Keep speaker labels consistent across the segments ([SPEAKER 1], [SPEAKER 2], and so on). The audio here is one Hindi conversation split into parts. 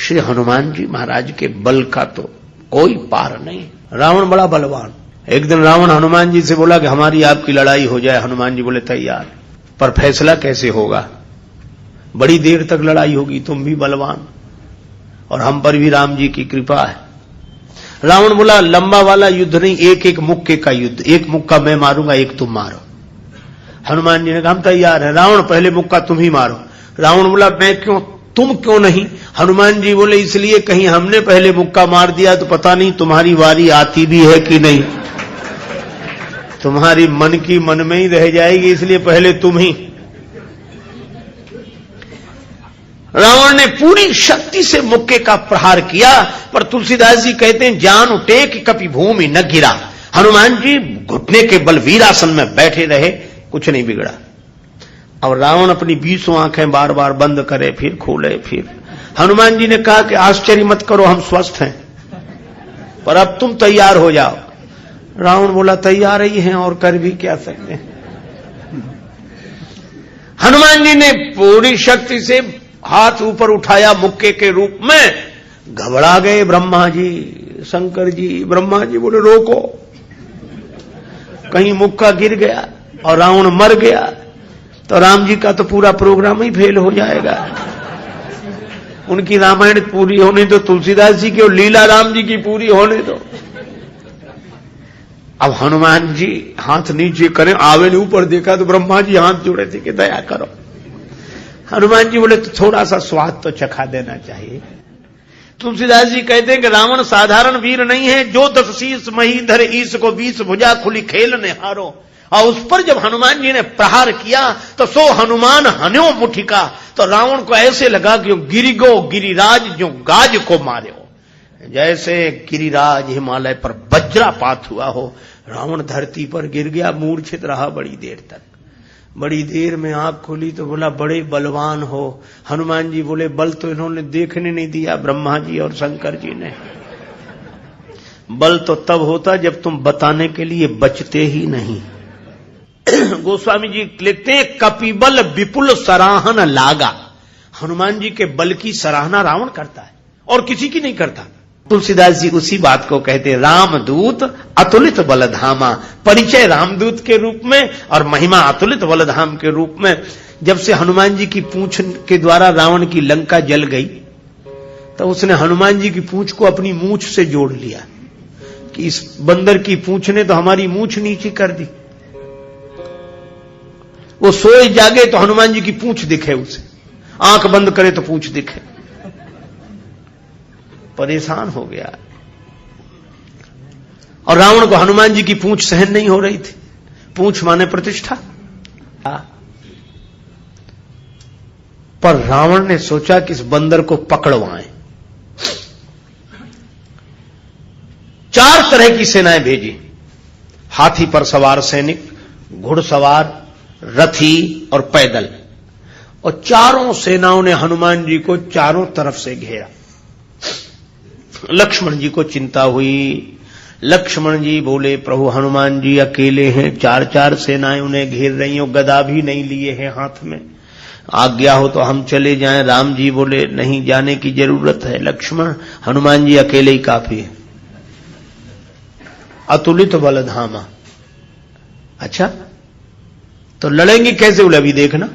[SPEAKER 1] श्री हनुमान जी महाराज के बल का तो कोई पार नहीं। रावण बड़ा बलवान। एक दिन रावण हनुमान जी से बोला कि हमारी आपकी लड़ाई हो जाए। हनुमान जी बोले तैयार, पर फैसला कैसे होगा? बड़ी देर तक लड़ाई होगी, तुम भी बलवान और हम पर भी राम जी की कृपा है। रावण बोला लंबा वाला युद्ध नहीं, एक एक मुक्के का युद्ध, एक मुक्का मैं मारूंगा, एक तुम मारो। हनुमान जी ने कहा हम तैयार है। रावण पहले मुक्का तुम ही मारो। रावण बोला मैं क्यों, तुम क्यों नहीं? हनुमान जी बोले इसलिए कहीं हमने पहले मुक्का मार दिया तो पता नहीं तुम्हारी वारी आती भी है कि नहीं, तुम्हारी मन की मन में ही रह जाएगी, इसलिए पहले तुम ही। रावण ने पूरी शक्ति से मुक्के का प्रहार किया, पर तुलसीदास जी कहते हैं जान उठे कि कभी भूमि न गिरा। हनुमान जी घुटने के बल वीरासन में बैठे रहे, कुछ नहीं बिगड़ा। और रावण अपनी 20 आंखें बार बार बंद करे, फिर खोले, फिर। हनुमान जी ने कहा कि आश्चर्य मत करो, हम स्वस्थ हैं, पर अब तुम तैयार हो जाओ। रावण बोला तैयार ही हैं और कर भी क्या सकते हैं। हनुमान जी ने पूरी शक्ति से हाथ ऊपर उठाया मुक्के के रूप में। घबरा गए ब्रह्मा जी, शंकर जी। ब्रह्मा जी बोले रोको, कहीं मुक्का गिर गया और रावण मर गया तो राम जी का तो पूरा प्रोग्राम ही फेल हो जाएगा। उनकी रामायण पूरी होने दो, तुलसीदास जी की और लीला राम जी की पूरी होने दो। अब हनुमान जी हाथ नीचे करें, आवे ने ऊपर देखा तो ब्रह्मा जी हाथ जोड़े थे कि दया करो। हनुमान जी बोले तो थोड़ा सा स्वाद तो चखा देना चाहिए। तुलसीदास जी कहते हैं कि रावण साधारण वीर नहीं है, जो 10 शीस मही धर ईस को 20 भुजा खुली खेल ने हारो। और उस पर जब हनुमान जी ने प्रहार किया तो सो हनुमान हन्यो मुठिका, तो रावण को ऐसे लगा कि गिरिगो गिरिराज जो गाज को मारे हो, जैसे गिरिराज हिमालय पर वज्रापात हुआ हो। रावण धरती पर गिर गया, मूर्छित रहा बड़ी देर तक। बड़ी देर में आंख खोली तो बोला बड़े बलवान हो। हनुमान जी बोले बल तो इन्होंने देखने नहीं दिया, ब्रह्मा जी और शंकर जी ने। बल तो तब होता जब तुम बताने के लिए बचते ही नहीं। गोस्वामी जी लिखते हैं कपिबल विपुल सराहन लागा। हनुमान जी के बल की सराहना रावण करता है और किसी की नहीं करता। तुलसीदास जी उसी बात को कहते हैं रामदूत अतुलित बलधामा। परिचय रामदूत के रूप में और महिमा अतुलित बलधाम के रूप में। जब से हनुमान जी की पूंछ के द्वारा रावण की लंका जल गई तो उसने हनुमान जी की पूंछ को अपनी मूंछ से जोड़ लिया कि इस बंदर की पूंछ ने तो हमारी मूंछ नीचे कर दी। वो सोए जागे तो हनुमान जी की पूंछ दिखे उसे, आंख बंद करे तो पूंछ दिखे। परेशान हो गया। और रावण को हनुमान जी की पूंछ सहन नहीं हो रही थी। पूंछ माने प्रतिष्ठा। पर रावण ने सोचा कि इस बंदर को पकड़वाएं। 4 तरह की सेनाएं भेजी। हाथी पर सवार सैनिक, घुड़सवार, रथी और पैदल। और चारों सेनाओं ने हनुमान जी को चारों तरफ से घेरा। लक्ष्मण जी को चिंता हुई। लक्ष्मण जी बोले प्रभु हनुमान जी अकेले हैं, 4 सेनाएं उन्हें घेर रही हो, गदा भी नहीं लिए हैं हाथ में, आज्ञा हो तो हम चले जाएं। राम जी बोले नहीं जाने की जरूरत है लक्ष्मण, हनुमान जी अकेले ही काफी है। अतुलित बलधामा। अच्छा तो लड़ेंगे कैसे? बोले अभी देखना।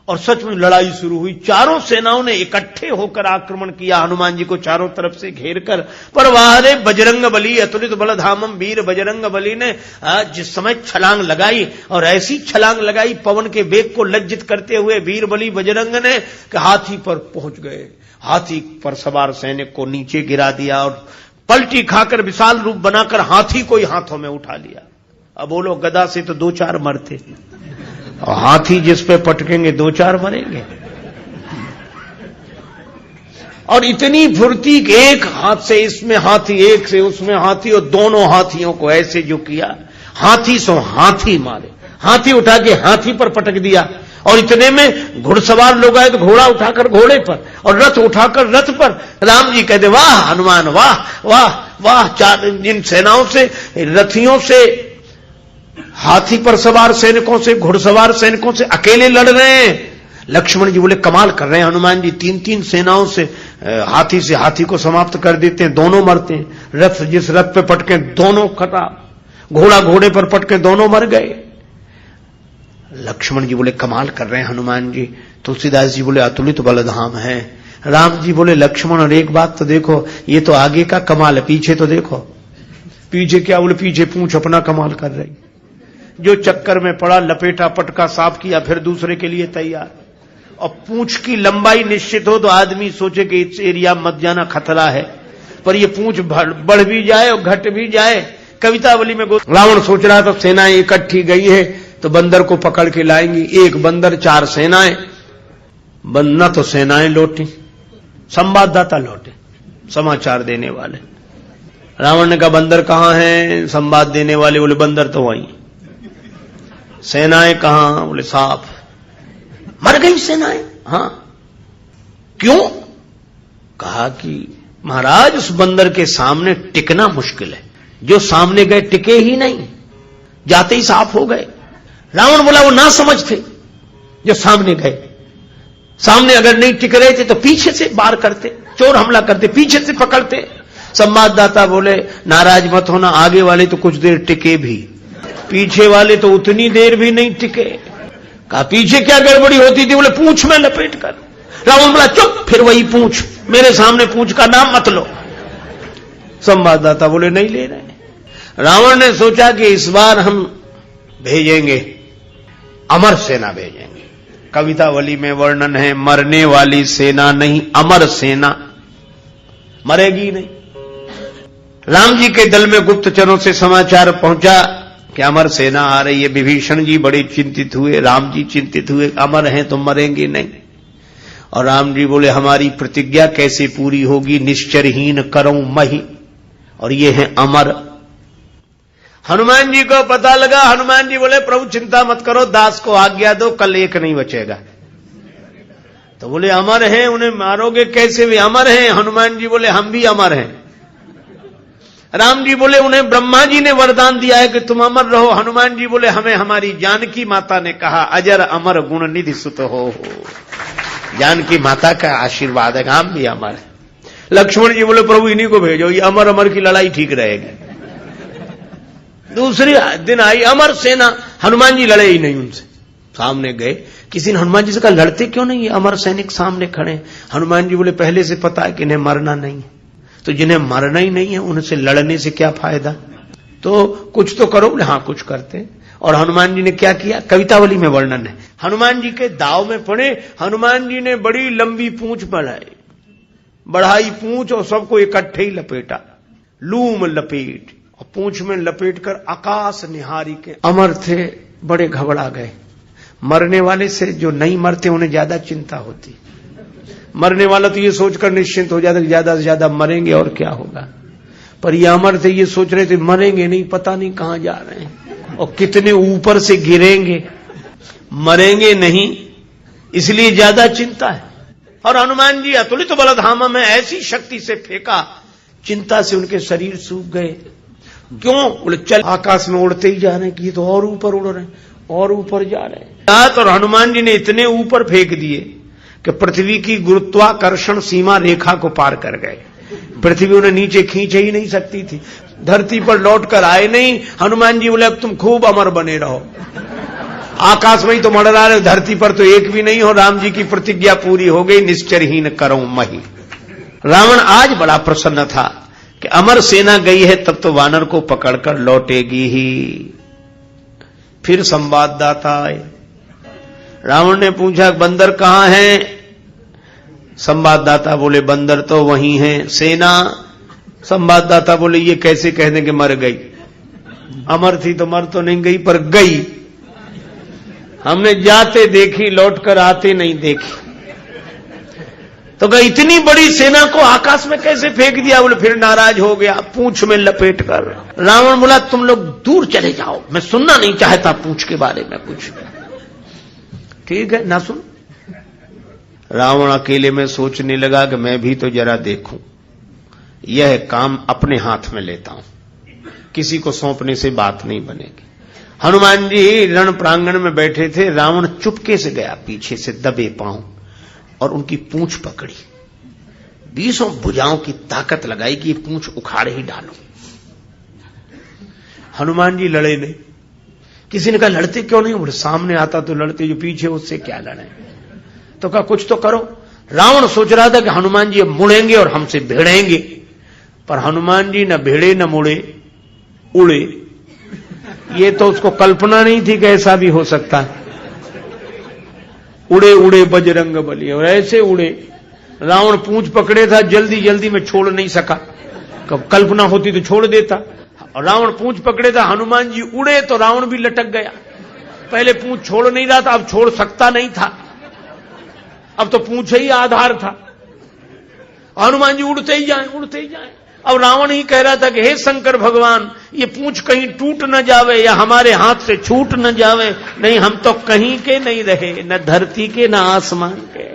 [SPEAKER 1] और सच में लड़ाई शुरू हुई। चारों सेनाओं ने इकट्ठे होकर आक्रमण किया हनुमान जी को चारों तरफ से घेर कर। पर वाहरे बजरंग बली अतुलित बलधामम। वीर बजरंग बली ने जिस समय छलांग लगाई और ऐसी छलांग लगाई पवन के वेग को लज्जित करते हुए वीर बली बजरंग ने कि हाथी पर पहुंच गए। हाथी पर सवार सैनिक को नीचे गिरा दिया और पलटी खाकर विशाल रूप बनाकर हाथी को ही हाथों में उठा लिया। अब बोलो गदा से तो 2-4 मरते और हाथी जिस पे पटकेंगे 2-4 मरेंगे। और इतनी फुर्ती कि एक हाथ से इसमें हाथी, एक से उसमें हाथी, और दोनों हाथियों को ऐसे जो किया, हाथी सो हाथी मारे। हाथी उठा के हाथी पर पटक दिया। और इतने में घुड़सवार लोग आए तो घोड़ा उठाकर घोड़े पर और रथ उठाकर रथ पर। राम जी कहते वाह हनुमान वाह वाह वाह। 4 इन सेनाओं से, रथियों से, हाथी पर सवार सैनिकों से, घुड़सवार सैनिकों से अकेले लड़ रहे हैं। लक्ष्मण जी बोले कमाल कर रहे हैं हनुमान जी, 3-3 सेनाओं से हाथी को समाप्त कर देते हैं, दोनों मरते हैं। रथ जिस रथ पे पटके दोनों खराब, घोड़ा घोड़े पर पटके दोनों मर गए। लक्ष्मण जी बोले कमाल कर रहे हैं हनुमान जी। तुलसीदास जी बोले अतुलित बलधाम है। राम जी बोले लक्ष्मण और एक बात तो देखो, ये तो आगे का कमाल है, पीछे तो देखो। पीछे क्या? बोले पीछे पूंछ अपना कमाल कर रही। जो चक्कर में पड़ा, लपेटा पटका साफ किया, फिर दूसरे के लिए तैयार। और पूंछ की लंबाई निश्चित हो तो आदमी सोचे कि इस एरिया मत जाना, खतरा है, पर ये पूंछ बढ़ भी जाए और घट भी जाए। कवितावली में रावण सोच रहा था सेनाएं इकट्ठी गई है तो बंदर को पकड़ के लाएंगी। एक बंदर 4 सेनाएं, न तो सेनाएं लौटी, संवाददाता लौटे, समाचार देने वाले। रावण ने कहा बंदर कहां है? संवाद देने वाले बोले बंदर तो वहीं। सेनाएं कहां? बोले साफ मर गई सेनाएं। हां, क्यों? कहा कि महाराज उस बंदर के सामने टिकना मुश्किल है, जो सामने गए टिके ही नहीं, जाते ही साफ हो गए। रावण बोला वो ना समझ थे जो सामने गए, सामने अगर नहीं टिक रहे थे तो पीछे से वार करते, चोर हमला करते, पीछे से पकड़ते। संवाददाता बोले नाराज मत होना, आगे वाले तो कुछ देर टिके भी, पीछे वाले तो उतनी देर भी नहीं टिके। कहा पीछे क्या गड़बड़ी होती थी? बोले पूंछ में लपेट कर। रावण बोला चुप, फिर वही पूंछ, मेरे सामने पूंछ का नाम मत लो। संवाददाता बोले नहीं ले रहे। रावण ने सोचा कि इस बार हम भेजेंगे, अमर सेना भेजेंगे। कवितावली में वर्णन है मरने वाली सेना नहीं, अमर सेना, मरेगी नहीं। राम जी के दल में गुप्तचरों से समाचार पहुंचा कि अमर सेना आ रही है। विभीषण जी बड़े चिंतित हुए, राम जी चिंतित हुए, अमर हैं तो मरेंगे नहीं। और राम जी बोले हमारी प्रतिज्ञा कैसे पूरी होगी? निश्चरहीन करऊं मही, और ये है अमर। हनुमान जी को पता लगा। हनुमान जी बोले प्रभु चिंता मत करो, दास को आज्ञा दो, कल एक नहीं बचेगा। तो बोले अमर हैं, उन्हें मारोगे कैसे? वे अमर हैं। हनुमान जी बोले हम भी अमर हैं। राम जी बोले उन्हें ब्रह्मा जी ने वरदान दिया है कि तुम अमर रहो। हनुमान जी बोले हमें हमारी जानकी माता ने कहा अजर अमर गुण निधि सुत हो। जानकी माता का आशीर्वाद है, हम भी अमर है। लक्ष्मण जी बोले प्रभु इन्हीं को भेजो, ये अमर अमर की लड़ाई ठीक रहेगी। दूसरे दिन आई अमर सेना, हनुमान जी लड़े ही नहीं उनसे। सामने गए, किसी ने हनुमान जी से कहा लड़ते क्यों नहीं, ये अमर सैनिक सामने खड़े। हनुमान जी बोले पहले से पता है कि इन्हें मरना नहीं है, तो जिन्हें मरना ही नहीं है उनसे लड़ने से क्या फायदा, तो कुछ तो करो। बोले हाँ कुछ करते। और हनुमान जी ने क्या किया? कवितावली में वर्णन है। हनुमान जी के दाव में पड़े, हनुमान जी ने बड़ी लंबी पूंछ बढ़ाई पूंछ और सबको इकट्ठे ही लपेटा, लूम लपेट, और पूंछ में लपेट कर आकाश निहारी के। अमर थे, बड़े घबरा गए। मरने वाले से जो नहीं मरते उन्हें ज्यादा चिंता होती, मरने वाला तो ये सोचकर निश्चिंत हो जाता कि ज्यादा से ज्यादा मरेंगे और क्या होगा, पर ये अमर थे, ये सोच रहे थे मरेंगे नहीं, पता नहीं कहां जा रहे हैं और कितने ऊपर से गिरेंगे, मरेंगे नहीं, इसलिए ज्यादा चिंता है। और हनुमान जी अतुलित बलधामा में ऐसी शक्ति से फेंका, चिंता से उनके शरीर सूख गए। क्यों? बोले चल आकाश में उड़ते ही जा रहे हैं कि ये तो और ऊपर उड़ रहे हैं और ऊपर जा रहे हैं। और हनुमान जी ने इतने ऊपर फेंक दिए कि पृथ्वी की गुरुत्वाकर्षण सीमा रेखा को पार कर गए। पृथ्वी उन्हें नीचे खींच ही नहीं सकती थी, धरती पर लौट कर आए नहीं। हनुमान जी बोले अब तुम खूब अमर बने रहो, आकाश में ही तो मर रहे, धरती पर तो एक भी नहीं हो। राम जी की प्रतिज्ञा पूरी हो गई, निश्चरहीन करऊं मही। रावण आज बड़ा प्रसन्न था कि अमर सेना गई है, तब तो वानर को पकड़कर लौटेगी ही। फिर संवाददाता आए, रावण ने पूछा बंदर कहां है? संवाददाता बोले बंदर तो वहीं है। सेना? संवाददाता बोले ये कैसे कह दें कि मर गई, अमर थी तो मर तो नहीं गई पर गई, हमने जाते देखी, लौटकर आते नहीं देखी। तो कहा इतनी बड़ी सेना को आकाश में कैसे फेंक दिया? बोले फिर नाराज हो गया, पूंछ में लपेट कर। रावण बोला तुम लोग दूर चले जाओ, मैं सुनना नहीं चाहता पूंछ के बारे में कुछ। ठीक है ना सुन। रावण अकेले में सोचने लगा कि मैं भी तो जरा देखूं, यह काम अपने हाथ में लेता हूं, किसी को सौंपने से बात नहीं बनेगी। हनुमान जी रण प्रांगण में बैठे थे, रावण चुपके से गया पीछे से दबे पांव और उनकी पूंछ पकड़ी, 20 भुजाओं की ताकत लगाई कि ये पूंछ उखाड़ ही डालो। हनुमान जी लड़े नहीं। किसी ने कहा लड़ते क्यों नहीं? बोले सामने आता तो लड़ते, जो पीछे उससे क्या लड़े। तो कहा कुछ तो करो। रावण सोच रहा था कि हनुमान जी अब मुड़ेंगे और हमसे भिड़ेंगे, पर हनुमान जी न भिड़े न मुड़े, उड़े। ये तो उसको कल्पना नहीं थी कि ऐसा भी हो सकता है। उड़े उड़े बजरंग बली, और ऐसे उड़े। रावण पूंछ पकड़े था, जल्दी जल्दी में छोड़ नहीं सका, कल्पना होती तो छोड़ देता। और रावण पूंछ पकड़े था, हनुमान जी उड़े तो रावण भी लटक गया। पहले पूंछ छोड़ नहीं रहा था, अब छोड़ सकता नहीं था, अब तो पूंछ ही आधार था। हनुमान जी उड़ते ही जाए, उड़ते ही जाए। अब रावण ही कह रहा था कि हे शंकर भगवान, ये पूंछ कहीं टूट न जावे या हमारे हाथ से छूट न जावे, नहीं हम तो कहीं के नहीं रहे, न धरती के न आसमान के।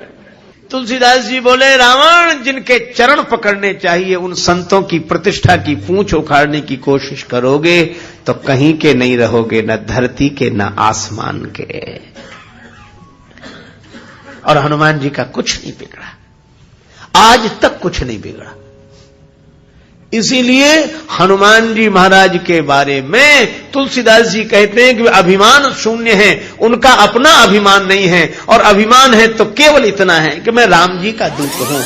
[SPEAKER 1] तुलसीदास जी बोले रावण, जिनके चरण पकड़ने चाहिए उन संतों की प्रतिष्ठा की पूंछ उखाड़ने की कोशिश करोगे तो कहीं के नहीं रहोगे, न धरती के न आसमान के। और हनुमान जी का कुछ नहीं बिगड़ा, आज तक कुछ नहीं बिगड़ा। इसीलिए हनुमान जी महाराज के बारे में तुलसीदास जी कहते हैं कि वे अभिमान शून्य हैं, उनका अपना अभिमान नहीं है, और अभिमान है तो केवल इतना है कि मैं राम जी का दूत हूं।